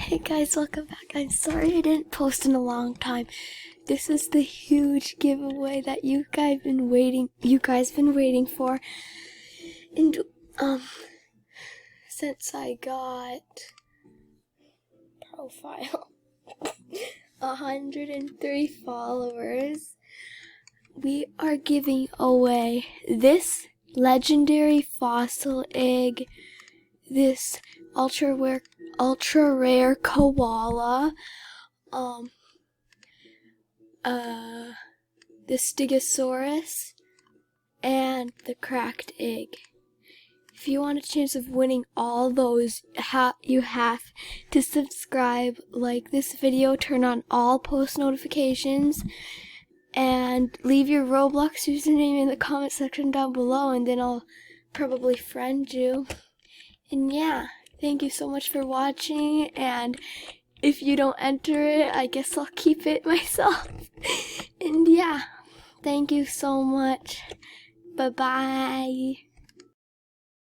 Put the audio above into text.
Hey guys, welcome back. I'm sorry I didn't post in a long time. This is the huge giveaway that you guys been waiting for. And since I got profile 103 followers, we are giving away this legendary fossil egg, this ultra rare koala, the Stegosaurus, and the cracked egg. If you want a chance of winning all those, you have to subscribe, like this video, turn on all post notifications, and leave your Roblox username in the comment section down below, and then I'll probably friend you. And yeah, thank you so much for watching, and if you don't enter it, I guess I'll keep it myself. And yeah, thank you so much. Bye-bye.